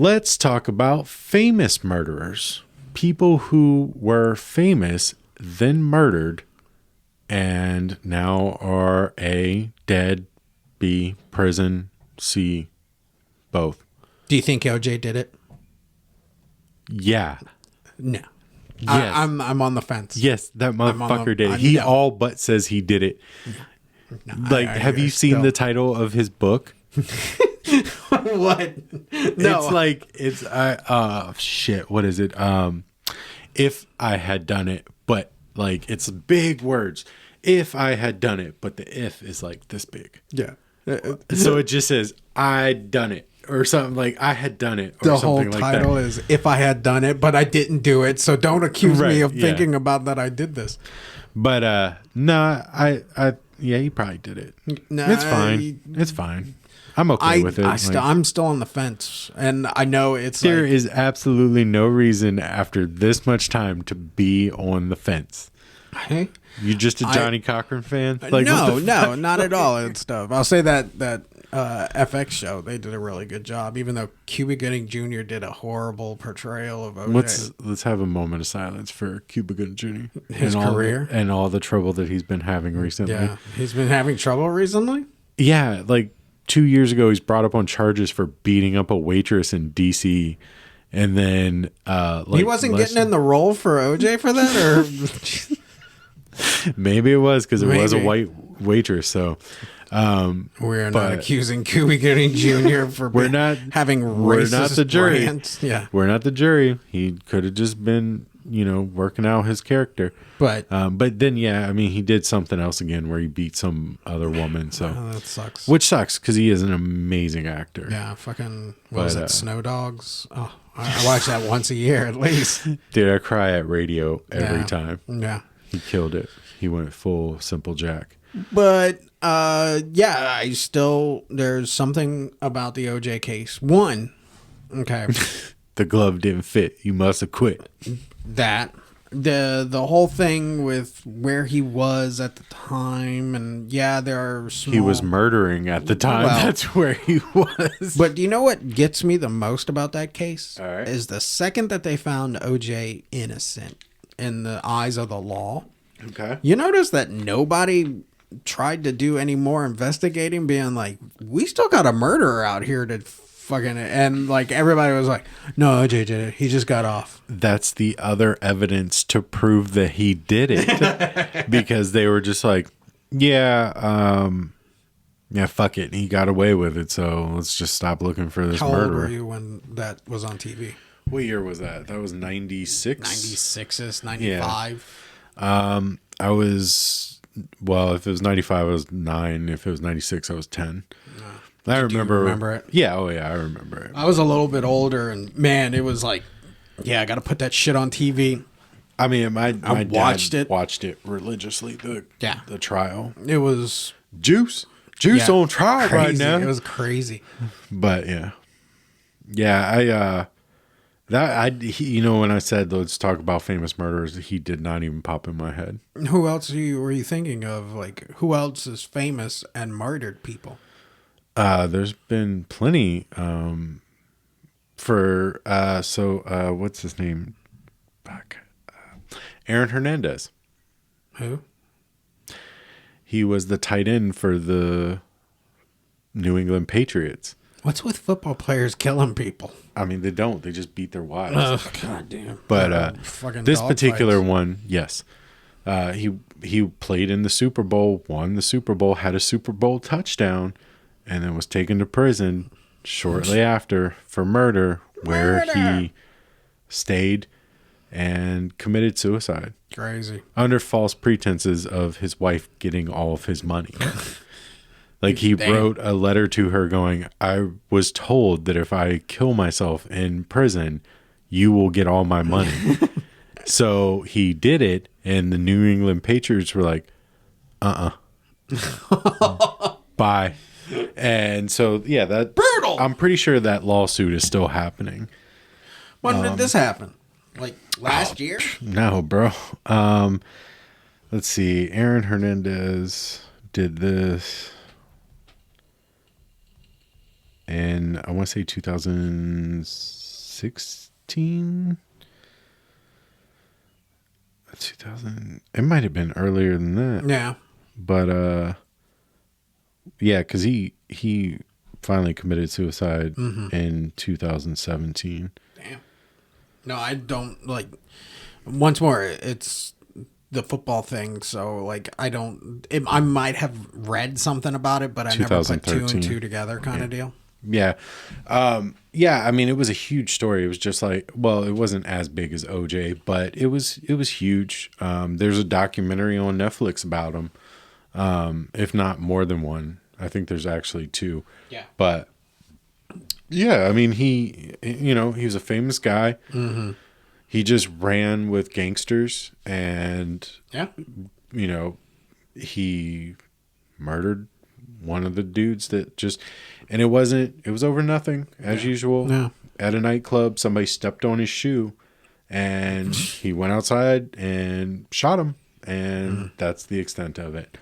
Let's talk about famous murderers. People who were famous, then murdered, and now are A, dead, B, prison, C, both. Do you think OJ did it? Yeah. No. Yes. I'm on the fence. Yes, that motherfucker did it. He all but says he did it. No, Like, have you seen the title of his book? What? No. Shit, what is it? If I had done it, but like, it's big words. If I had done it, but the if is like this big. Yeah. So it just says, I'd done it. Or something like, I had done it. Or The something whole like title that. is "If I Had Done It, but I Didn't Do It." So don't accuse me of thinking about that I did this. But yeah, he probably did it. No, It's fine. It's fine. I'm okay with it. I'm still on the fence, and I know there is absolutely no reason after this much time to be on the fence. Hey, You just a Johnny Cochran fan? Like, no, not at all. And stuff. I'll say that FX show, they did a really good job, even though Cuba Gooding Jr. did a horrible portrayal of OJ. Let's have a moment of silence for Cuba Gooding Jr. His career and all the trouble that he's been having recently. Yeah, he's been having trouble recently. Yeah, like 2 years ago, he's brought up on charges for beating up a waitress in DC, and then he wasn't getting in the role for OJ for that, or maybe it was because it was a white waitress. So. We're not accusing Cuba Gooding Jr. for having racist we're not the jury. Brands. Yeah, we're not the jury. He could have just been, working out his character. But then, yeah, I mean, he did something else again where he beat some other woman. So that sucks. Which sucks because he is an amazing actor. Yeah, fucking. What was it? Snow Dogs. Oh, I watch that once a year at least. Dude, I cry at radio every time. Yeah, he killed it. He went full Simple Jack. But yeah, there's something about the OJ case. One, okay. The glove didn't fit. You must have quit. That the whole thing with where he was at the time, and yeah, there are he was murdering at the time. Well, that's where he was. But do you know what gets me the most about that case? All right. Is the second that they found OJ innocent in the eyes of the law. Okay. You notice that nobody tried to do any more investigating, being like, we still got a murderer out here to fucking, and like everybody was like, no, OJ did it, he just got off. That's the other evidence to prove that he did it. Because they were just like, yeah, fuck it, he got away with it, so let's just stop looking for this murderer. How old were you when that was on TV? What year was that? That was 96? 96-ish, 95. Yeah. I was, well, if it was 95, I was 9. If it was 96, I was 10. I remember. Do you remember it? Yeah, oh yeah, I remember it. I was a little bit older, and man, it was like, yeah, I got to put that shit on TV. I mean, my watched dad watched it religiously. The trial. It was Juice on trial right now. It was crazy. But yeah, when I said let's talk about famous murderers, he did not even pop in my head. Who else were you thinking of? Like, who else is famous and murdered people? There's been plenty. What's his name? Fuck. Aaron Hernandez. Who? He was the tight end for the New England Patriots. What's with football players killing people? I mean, they don't. They just beat their wives. Oh, God damn. But this particular one, yes. He played in the Super Bowl, won the Super Bowl, had a Super Bowl touchdown, and then was taken to prison shortly after for murder, where he stayed and committed suicide. Crazy. Under false pretenses of his wife getting all of his money. Like, he wrote a letter to her going, I was told that if I kill myself in prison, you will get all my money. So he did it, and the New England Patriots were like, bye. And so, yeah, that brutal. I'm pretty sure that lawsuit is still happening. When did this happen? Like last year? No, bro. Let's see. Aaron Hernandez did this and I want to say 2016. 2000. It might have been earlier than that. Yeah. But yeah, because he finally committed suicide in 2017. Damn. No, I don't like. Once more, it's the football thing. So like, I don't. I might have read something about it, but I never put two and two together, kind of deal. Yeah. Yeah, I mean, it was a huge story. It was just like, well, it wasn't as big as OJ, but it was huge. There's a documentary on Netflix about him, if not more than one. I think there's actually two. Yeah. But yeah, I mean, he was a famous guy. Mm-hmm. He just ran with gangsters, and he murdered one of the dudes that just, and it was over nothing, as usual. Yeah. At a nightclub, somebody stepped on his shoe, and he went outside and shot him, and that's the extent of it.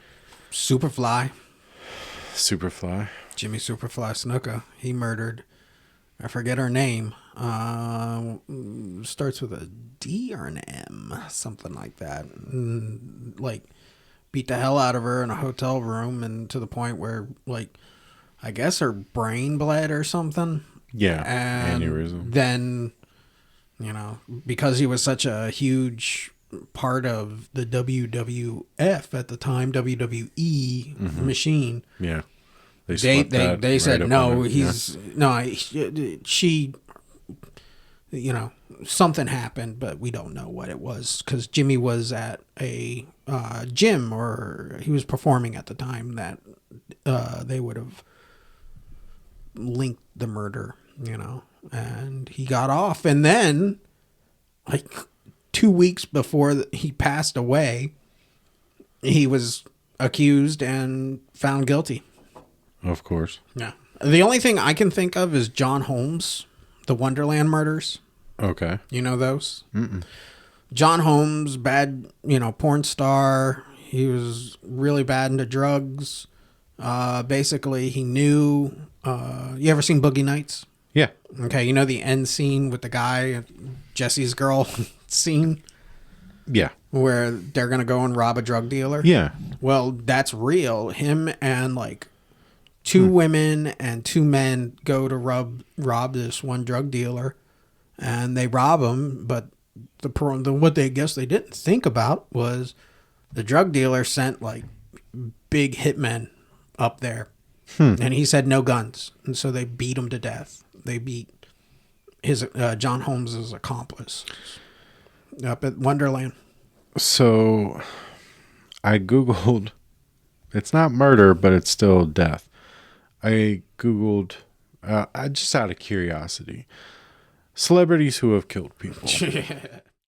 Superfly. Jimmy Superfly Snuka. He murdered, I forget her name. Starts with a D or an M, something like that. Like, beat the hell out of her in a hotel room, and to the point where, like, I guess her brain bled or something. Yeah, and aneurysm. Then, because he was such a huge part of the WWF at the time, WWE machine. Yeah, they said no. She. Something happened, but we don't know what it was, because Jimmy was at a gym, or he was performing at the time that they would have linked the murder, and he got off. And then, like 2 weeks before he passed away, he was accused and found guilty. Of course. Yeah. The only thing I can think of is John Holmes, the Wonderland murders. Okay. You know those? Mm-mm. John Holmes, bad, porn star. He was really bad into drugs. Basically, he knew. You ever seen Boogie Nights? Yeah. Okay, the end scene with the guy, Jesse's girl scene? Yeah. Where they're going to go and rob a drug dealer? Yeah. Well, that's real. Him and, like, two women and two men go to rob this one drug dealer, and they rob him. But what they guess they didn't think about was the drug dealer sent like big hitmen up there, and he said no guns, and so they beat him to death. They beat his John Holmes's accomplice up at Wonderland. So I Googled, it's not murder, but it's still death. I Googled, just out of curiosity, celebrities who have killed people.